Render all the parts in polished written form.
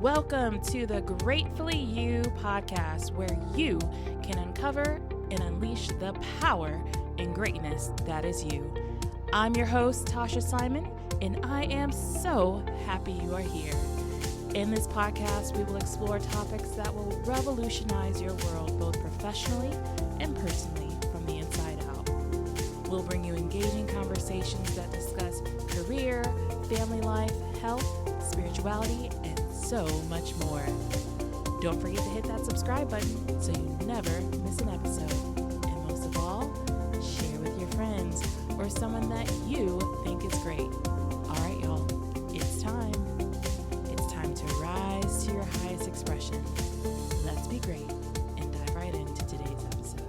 Welcome to the Greatfully You podcast, where you can uncover and unleash the power and greatness that is you. I'm your host, Tausha Simon, and I am so happy you are here. In this podcast, we will explore topics that will revolutionize your world both professionally and personally from the inside out. We'll bring you engaging conversations that discuss career, family life, health, spirituality, and so much more. Don't forget to hit that subscribe button so you never miss an episode. And most of all, share with your friends or someone that you think is great. All right, y'all, it's time. It's time to rise to your highest expression. Let's be great and dive right into today's episode.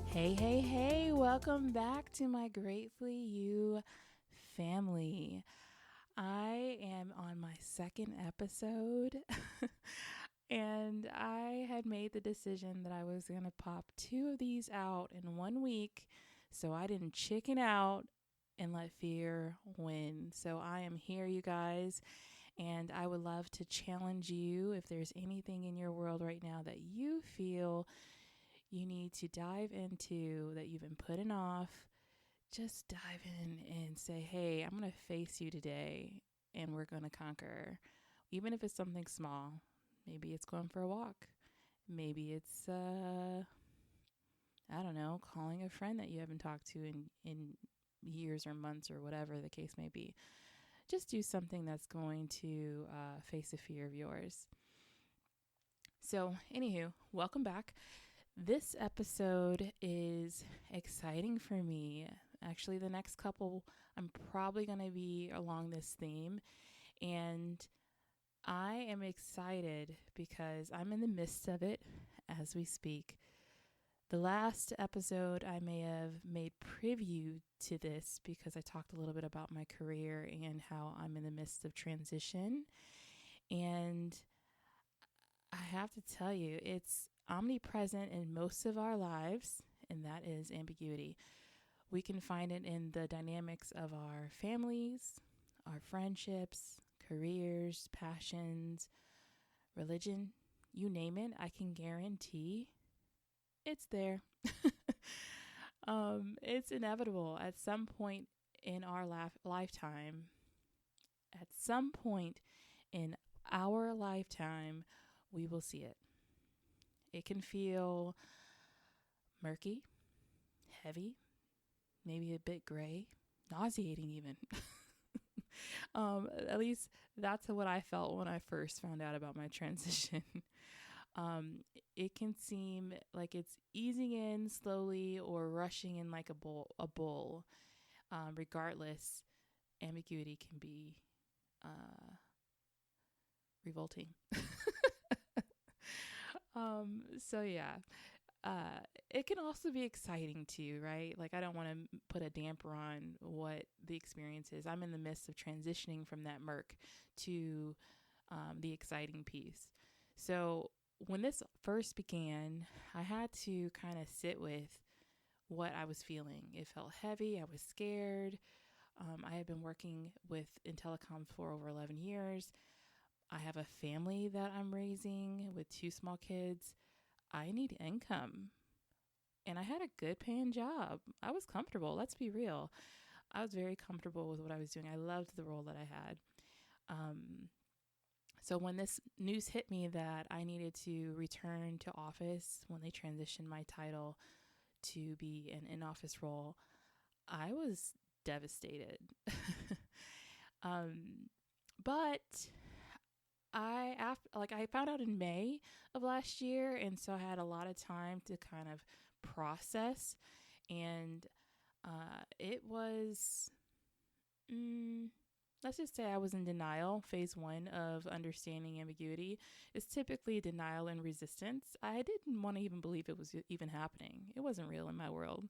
Hey, welcome back to my Greatfully You family. I am on my second episode and I had made the decision that I was going to pop 2 of these out in 1 week so I didn't chicken out and let fear win. So I am here, you guys, and I would love to challenge you if there's anything in your world right now that you feel you need to dive into that you've been putting off. Just dive in and say, hey, I'm going to face you today and we're going to conquer. Even if it's something small. Maybe it's going for a walk. Maybe it's, I don't know, calling a friend that you haven't talked to in years or months or whatever the case may be. Just do something that's going to face a fear of yours. So, anywho, welcome back. This episode is exciting for me. Actually, the next couple, I'm probably going to be along this theme. And I am excited because I'm in the midst of it as we speak. The last episode, I may have made preview to this because I talked a little bit about my career and how I'm in the midst of transition. And I have to tell you, it's omnipresent in most of our lives, and that is ambiguity. We can find it in the dynamics of our families, our friendships, careers, passions, religion, you name it. I can guarantee it's there. It's inevitable at some point in our lifetime. At some point in our lifetime, we will see it. It can feel murky, heavy, maybe a bit gray, nauseating even. At least that's what I felt when I first found out about my transition. It can seem like it's easing in slowly or rushing in like a bull. Regardless, ambiguity can be revolting. So yeah. It can also be exciting too, right? Like, I don't want to put a damper on what the experience is. I'm in the midst of transitioning from that murk to the exciting piece. So when this first began, I had to kind of sit with what I was feeling. It felt heavy. I was scared. I had been working in telecom for over 11 years. I have a family that I'm raising with 2 small kids. I need income. And I had a good paying job. I was comfortable. Let's be real. I was very comfortable with what I was doing. I loved the role that I had. So when this news hit me that I needed to return to office when they transitioned my title to be an in-office role, I was devastated. But I found out in May of last year, and so I had a lot of time to kind of process, and it was, let's just say I was in denial. Phase 1 of understanding ambiguity is typically denial and resistance. I didn't want to even believe it was even happening. It wasn't real in my world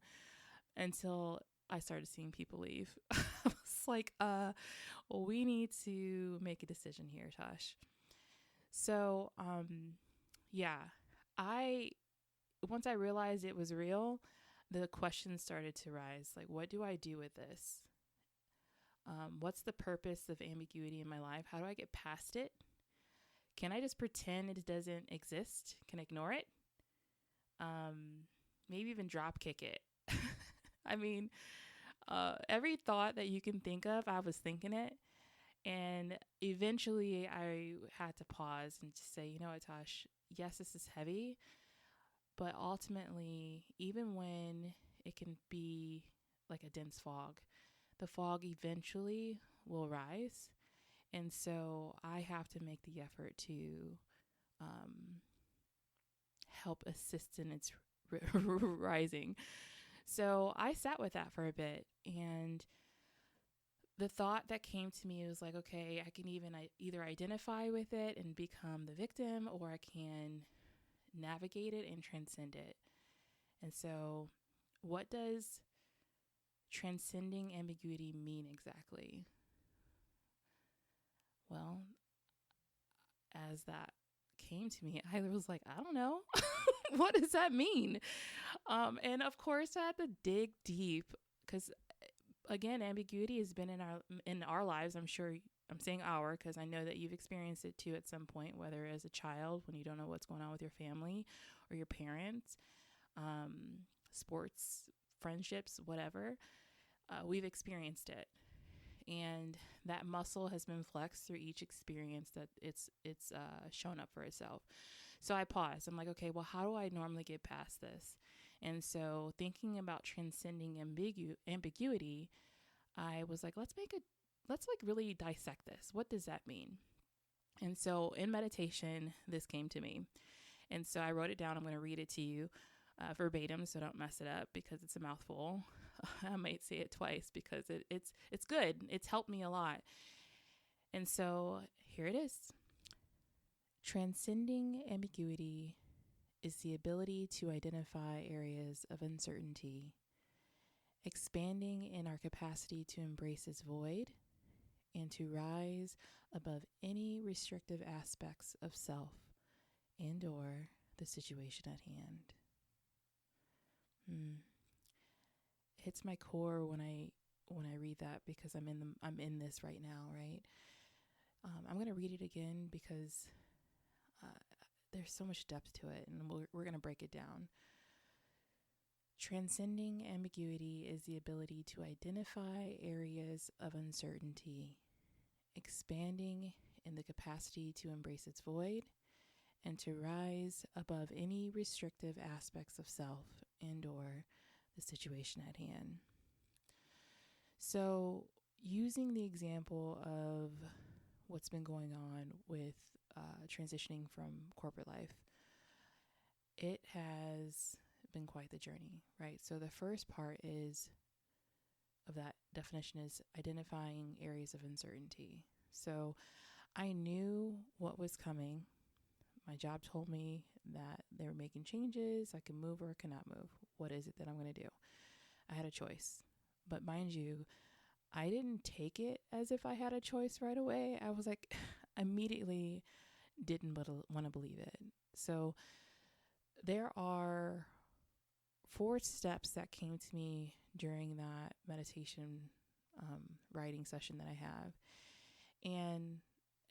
until I started seeing people leave. I was like, we need to make a decision here, Tosh. So, once I realized it was real, the questions started to rise. Like, what do I do with this? What's the purpose of ambiguity in my life? How do I get past it? Can I just pretend it doesn't exist? Can I ignore it? Maybe even drop kick it. I mean, every thought that you can think of, I was thinking it. And eventually I had to pause and just say, you know what, Tosh, yes, this is heavy, but ultimately, even when it can be like a dense fog, the fog eventually will rise. And so I have to make the effort to um, help assist in its rising. So I sat with that for a bit, and the thought that came to me was like, okay, I can either identify with it and become the victim, or I can navigate it and transcend it. And so, what does transcending ambiguity mean exactly? Well, as that came to me, I was like, I don't know. What does that mean? And of course, I had to dig deep because, again, ambiguity has been in our lives. I'm sure I'm saying our because I know that you've experienced it too at some point, whether as a child when you don't know what's going on with your family or your parents, sports, friendships, whatever. We've experienced it, and that muscle has been flexed through each experience that it's shown up for itself. So I paused. I'm like, okay, well, how do I normally get past this? And so thinking about transcending ambiguity, I was like, let's like really dissect this. What does that mean? And so in meditation, this came to me. And so I wrote it down. I'm going to read it to you verbatim, so don't mess it up because it's a mouthful. I might say it twice because it's good. It's helped me a lot. And so here it is. Transcending ambiguity is the ability to identify areas of uncertainty, expanding in our capacity to embrace its void and to rise above any restrictive aspects of self and or the situation at hand. It hits my core when I read that because I'm in this right now, right? I'm going to read it again because there's so much depth to it, and we're going to break it down. Transcending ambiguity is the ability to identify areas of uncertainty, expanding in the capacity to embrace its void, and to rise above any restrictive aspects of self and or the situation at hand. So, using the example of what's been going on with transitioning from corporate life, it has been quite the journey, right? So the first part of that definition is identifying areas of uncertainty. So I knew what was coming. My job told me that they were making changes. I can move or cannot move. What is it that I'm going to do? I had a choice. But mind you, I didn't take it as if I had a choice right away. I was like, immediately didn't want to believe it. So there are 4 steps that came to me during that meditation writing session that I have. And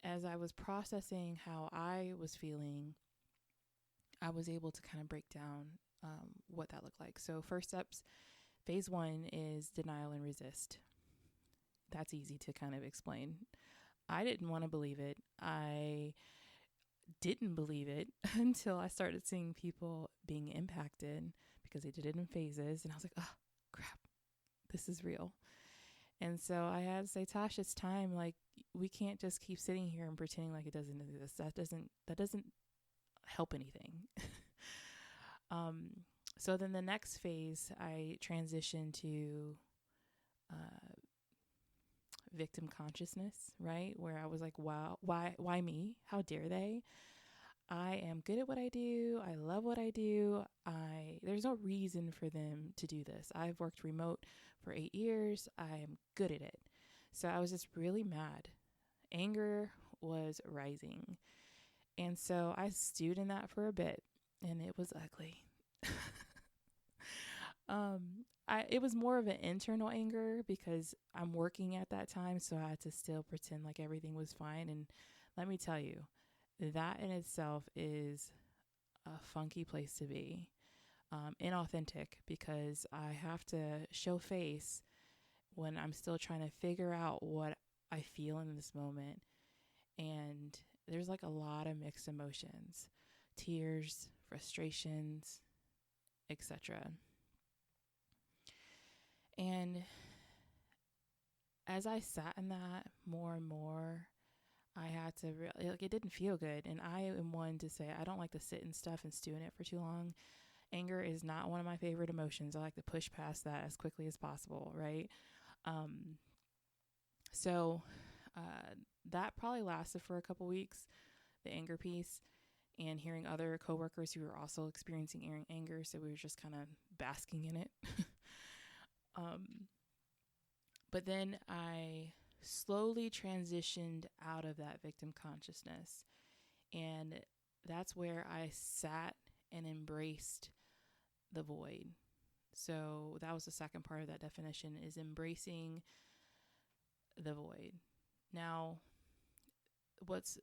as I was processing how I was feeling, I was able to kind of break down what that looked like. So first steps, phase 1 is denial and resist. That's easy to kind of explain. I didn't want to believe it. I didn't believe it until I started seeing people being impacted because they did it in phases. And I was like, oh, crap, this is real. And so I had to say, Tausha, it's time. Like, we can't just keep sitting here and pretending like it doesn't exist. That doesn't help anything. So then the next phase, I transitioned to victim consciousness, right? Where I was like, wow, why me? How dare they? I am good at what I do. I love what I do. There's no reason for them to do this. I've worked remote for 8 years. I am good at it. So I was just really mad. Anger was rising. And so I stewed in that for a bit, and it was ugly. it was more of an internal anger because I'm working at that time. So I had to still pretend like everything was fine. And let me tell you, that in itself is a funky place to be. Inauthentic, because I have to show face when I'm still trying to figure out what I feel in this moment. And there's like a lot of mixed emotions, tears, frustrations, etc. And as I sat in that more and more, I had to like, it didn't feel good. And I am one to say I don't like to sit in stuff and stew in it for too long. Anger is not one of my favorite emotions. I like to push past that as quickly as possible, right? Um, so uh, that probably lasted for a couple weeks, the anger piece, and hearing other coworkers who were also experiencing anger. So we were just kind of basking in it. um, but then I slowly transitioned out of that victim consciousness. And that's where I sat and embraced the void. So that was the second part of that definition, is embracing the void. Now, what's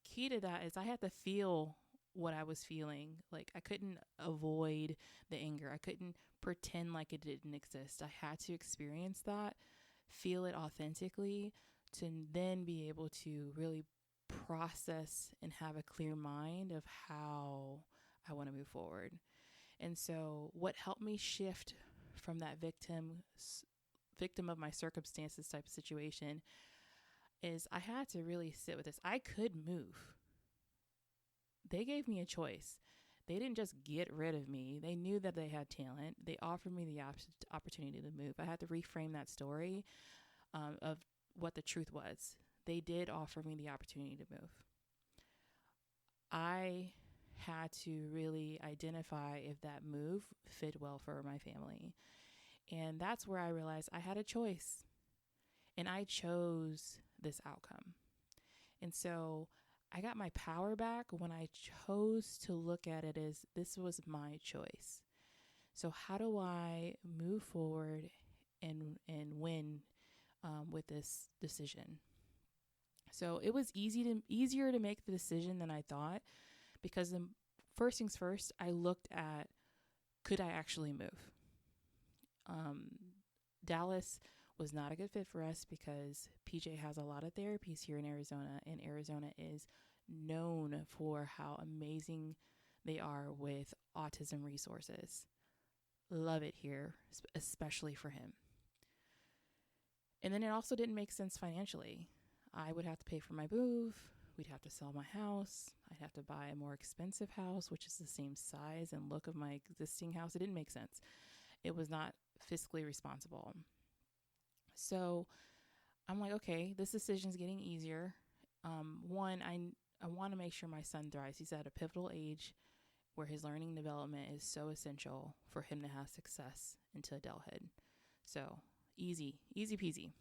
key to that is I had to feel what I was feeling. Like, I couldn't avoid the anger. I couldn't pretend like it didn't exist. I had to experience that, feel it authentically, to then be able to really process and have a clear mind of how I want to move forward. And so what helped me shift from that victim of my circumstances type of situation is I had to really sit with this. I could move. They gave me a choice. They didn't just get rid of me. They knew that they had talent. They offered me the opportunity to move. I had to reframe that story of what the truth was. They did offer me the opportunity to move. I had to really identify if that move fit well for my family. And that's where I realized I had a choice. And I chose this outcome. And so I got my power back when I chose to look at it as this was my choice. So how do I move forward and win with this decision? So it was easier to make the decision than I thought, because the first things first, I looked at, could I actually move? Dallas was not a good fit for us because PJ has a lot of therapies here in Arizona, and Arizona is known for how amazing they are with autism resources. Love it here, especially for him. And then it also didn't make sense financially. I would have to pay for my move. We'd have to sell my house. I'd have to buy a more expensive house, which is the same size and look of my existing house. It didn't make sense. It was not fiscally responsible. So I'm like, okay, this decision's getting easier. One, I want to make sure my son thrives. He's at a pivotal age where his learning development is so essential for him to have success into adulthood. So easy peasy.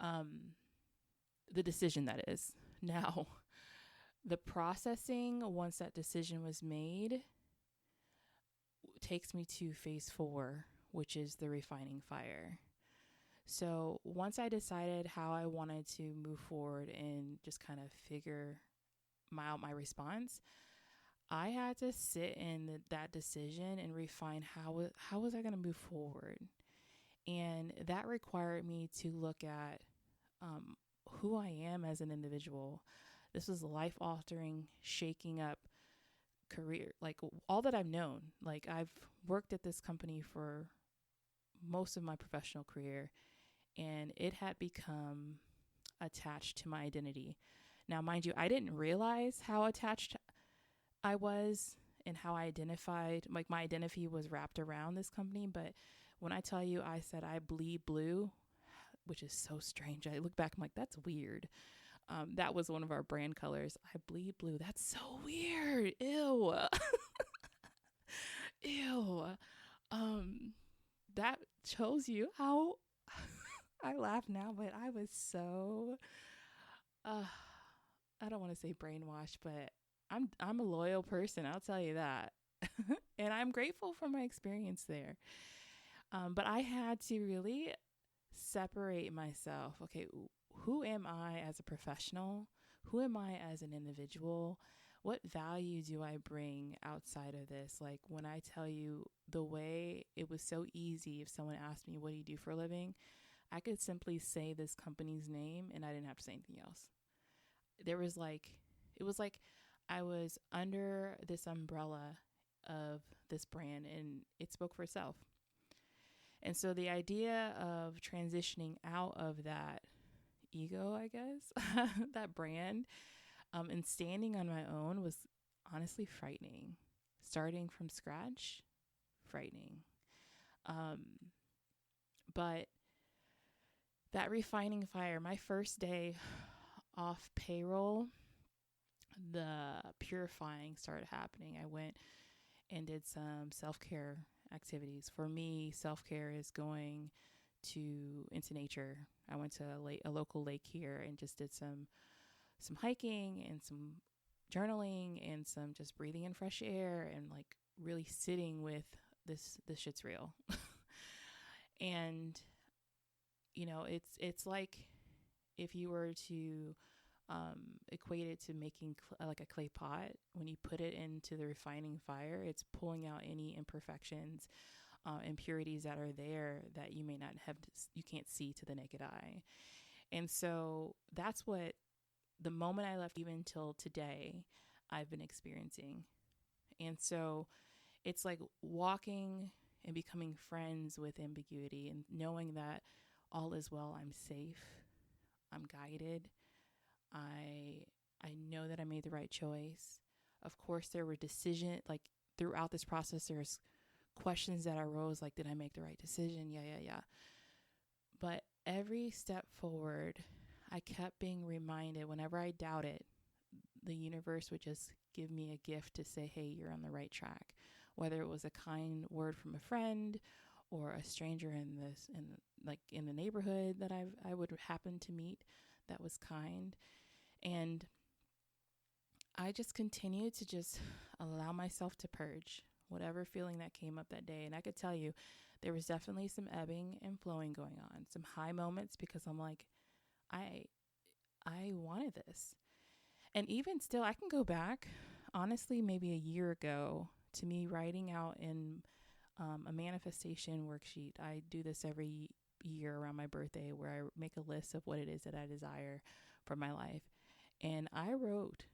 The decision, that is. Now, the processing, once that decision was made, takes me to phase 4, which is the refining fire. So once I decided how I wanted to move forward and just kind of figure out my response, I had to sit in that decision and refine how was I going to move forward. And that required me to look at who I am as an individual. This was life-altering, shaking up career, like all that I've known. Like, I've worked at this company for most of my professional career, and it had become attached to my identity. Now, mind you, I didn't realize how attached I was and how I identified, like my identity was wrapped around this company. But when I tell you, I said I bleed blue, which is so strange. I look back, I'm like, that's weird. That was one of our brand colors. I bleed blue. That's so weird. Ew. Ew. That shows you how I laugh now, but I was so, I don't want to say brainwashed, but I'm a loyal person. I'll tell you that. And I'm grateful for my experience there. But I had to really separate myself. Okay, who am I as a professional? Who am I as an individual? What value do I bring outside of this? Like, when I tell you, the way it was so easy, if someone asked me, what do you do for a living? I could simply say this company's name and I didn't have to say anything else. There was like, it was like I was under this umbrella of this brand and it spoke for itself. And so the idea of transitioning out of that ego, I guess, that brand, and standing on my own was honestly frightening. Starting from scratch, frightening. Um, but that refining fire, my first day off payroll, the purifying started happening. I went and did some self-care activities. For me, self-care is going into nature. I went to a local lake here and just did some hiking and some journaling and some just breathing in fresh air and like really sitting with this shit's real. And it's like if you were to equate it to making like a clay pot. When you put it into the refining fire, it's pulling out any imperfections, impurities that are there that you may not have, you can't see to the naked eye. And so that's what the moment I left, even till today, I've been experiencing. And so it's like walking and becoming friends with ambiguity and knowing that all is well. I'm safe. I'm guided. I know that I made the right choice. Of course, there were like throughout this process, there's questions that arose, like, did I make the right decision? Yeah. But every step forward, I kept being reminded whenever I doubted, the universe would just give me a gift to say, hey, you're on the right track. Whether it was a kind word from a friend or a stranger in the neighborhood that I would happen to meet that was kind. And I just continued to just allow myself to purge whatever feeling that came up that day. And I could tell you, there was definitely some ebbing and flowing going on, some high moments because I'm like, I wanted this. And even still, I can go back, honestly, maybe a year ago to me writing out in a manifestation worksheet. I do this every year around my birthday where I make a list of what it is that I desire for my life. And I wrote,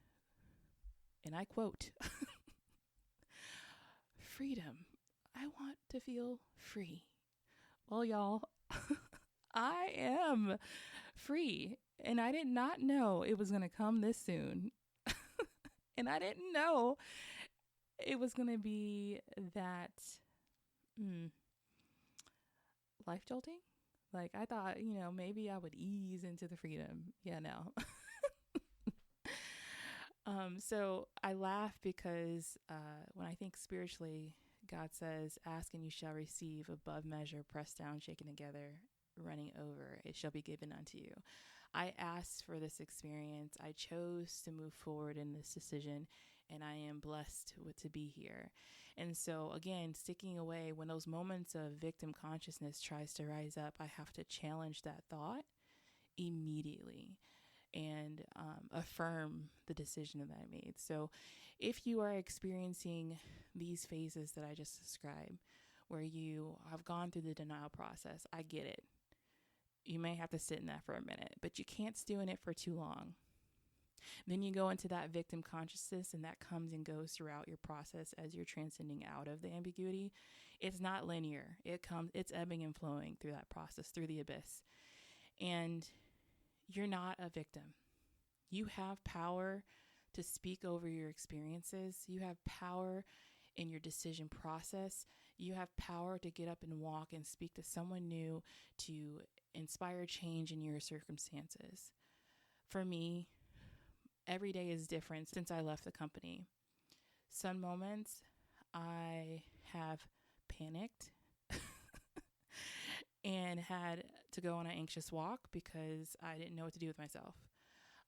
and I quote, freedom. I want to feel free. Well, y'all, I am free. And I did not know it was going to come this soon. And I didn't know it was going to be that life jolting. Like, I thought, maybe I would ease into the freedom. Yeah, no. So I laugh because when I think spiritually, God says, ask and you shall receive, above measure, pressed down, shaken together, running over. It shall be given unto you. I asked for this experience. I chose to move forward in this decision, and I am blessed to be here. And so, again, sticking away, when those moments of victim consciousness tries to rise up, I have to challenge that thought immediately and affirm the decision that I made. So if you are experiencing these phases that I just described, where you have gone through the denial process, I get it. You may have to sit in that for a minute, but you can't stew in it for too long. Then you go into that victim consciousness, and that comes and goes throughout your process as you're transcending out of the ambiguity. It's not linear. It's ebbing and flowing through that process, through the abyss. And you're not a victim. You have power to speak over your experiences. You have power in your decision process. You have power to get up and walk and speak to someone new to inspire change in your circumstances. For me, every day is different since I left the company. Some moments I have panicked and had to go on an anxious walk because I didn't know what to do with myself.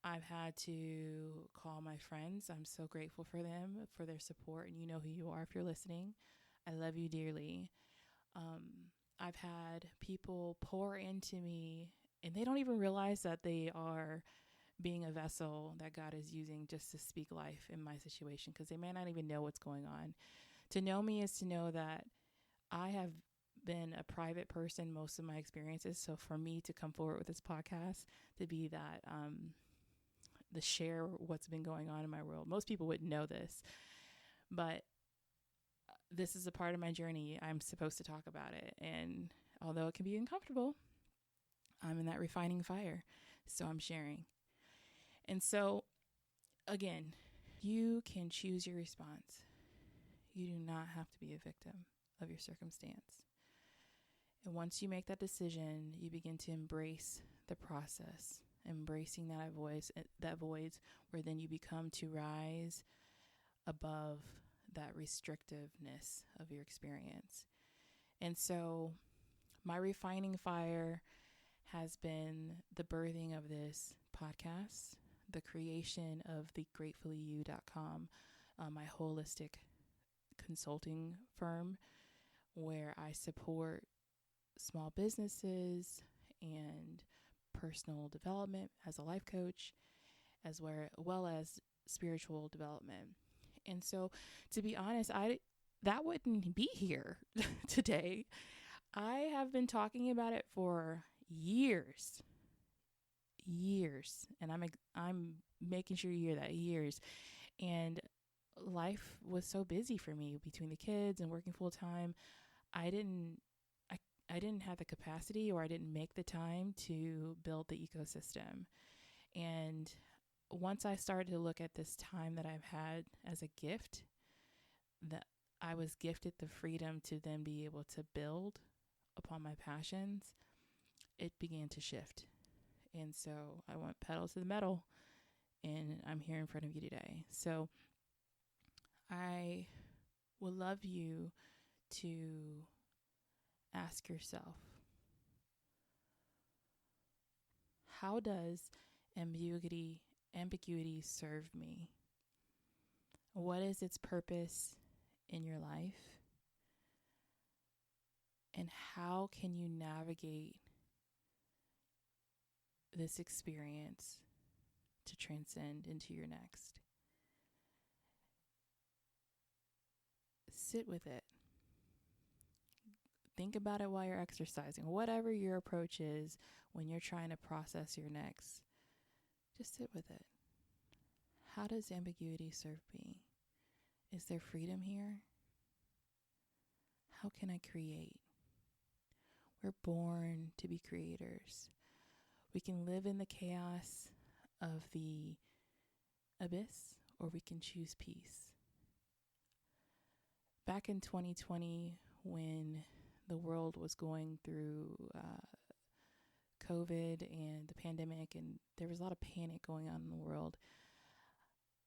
I've had to call my friends. I'm so grateful for them, for their support. And you know who you are if you're listening. I love you dearly. I've had people pour into me, and they don't even realize that they are being a vessel that God is using just to speak life in my situation, because they may not even know what's going on. To know me is to know that I have been a private person most of my experiences. So for me to come forward with this podcast, to be that, the share what's been going on in my world. Most people wouldn't know this, but this is a part of my journey. I'm supposed to talk about it. And although it can be uncomfortable, I'm in that refining fire. So I'm sharing. And so, again, you can choose your response. You do not have to be a victim of your circumstance. And once you make that decision, you begin to embrace the process, embracing that voids where then you become to rise above that restrictiveness of your experience. And so my refining fire has been the birthing of this podcast, the creation of the GratefullyYou.com, my holistic consulting firm where I support small businesses and personal development as a life coach, as well as spiritual development. And so, to be honest, that wouldn't be here today. I have been talking about it for years, and I'm making sure you hear that, years. And life was so busy for me between the kids and working full time. I didn't have the capacity, or I didn't make the time to build the ecosystem. And once I started to look at this time that I've had as a gift, that I was gifted the freedom to then be able to build upon my passions, it began to shift. And so I went pedal to the metal, and I'm here in front of you today. So I would love you to ask yourself, how does ambiguity serve me? What is its purpose in your life? And how can you navigate this experience to transcend into your next? Sit with it. Think about it while you're exercising. Whatever your approach is when you're trying to process your next, just sit with it. How does ambiguity serve me? Is there freedom here? How can I create? We're born to be creators. We can live in the chaos of the abyss, or we can choose peace. Back in 2020, when the world was going through COVID and the pandemic, and there was a lot of panic going on in the world,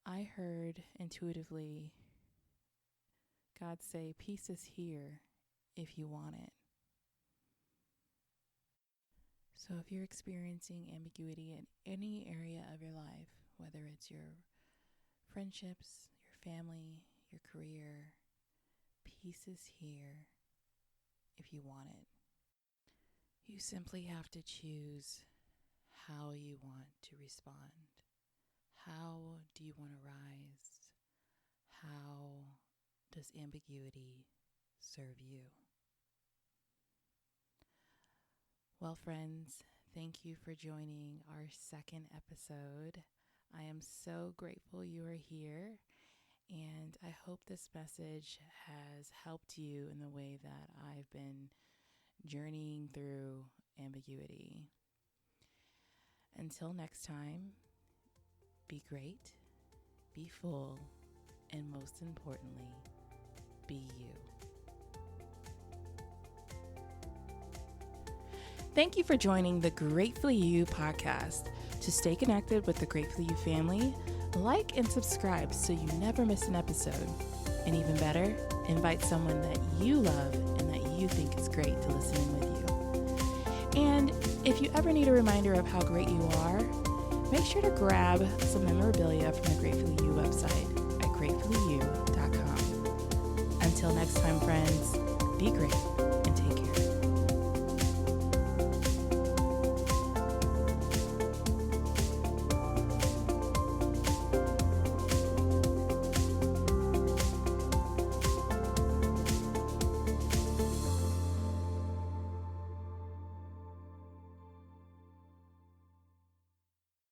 I heard intuitively God say, peace is here if you want it. So if you're experiencing ambiguity in any area of your life, whether it's your friendships, your family, your career, peace is here if you want it. You simply have to choose how you want to respond. How do you want to rise? How does ambiguity serve you? Well, friends, thank you for joining our second episode. I am so grateful you are here, and I hope this message has helped you in the way that I've been journeying through ambiguity. Until next time, be great, be full, and most importantly, be you. Thank you for joining the Greatfully You podcast. To stay connected with the Greatfully You family, like and subscribe so you never miss an episode. And even better, invite someone that you love and that you think is great to listen in with you. And if you ever need a reminder of how great you are, make sure to grab some memorabilia from the Greatfully You website at greatfullyu.com. Until next time, friends, be great.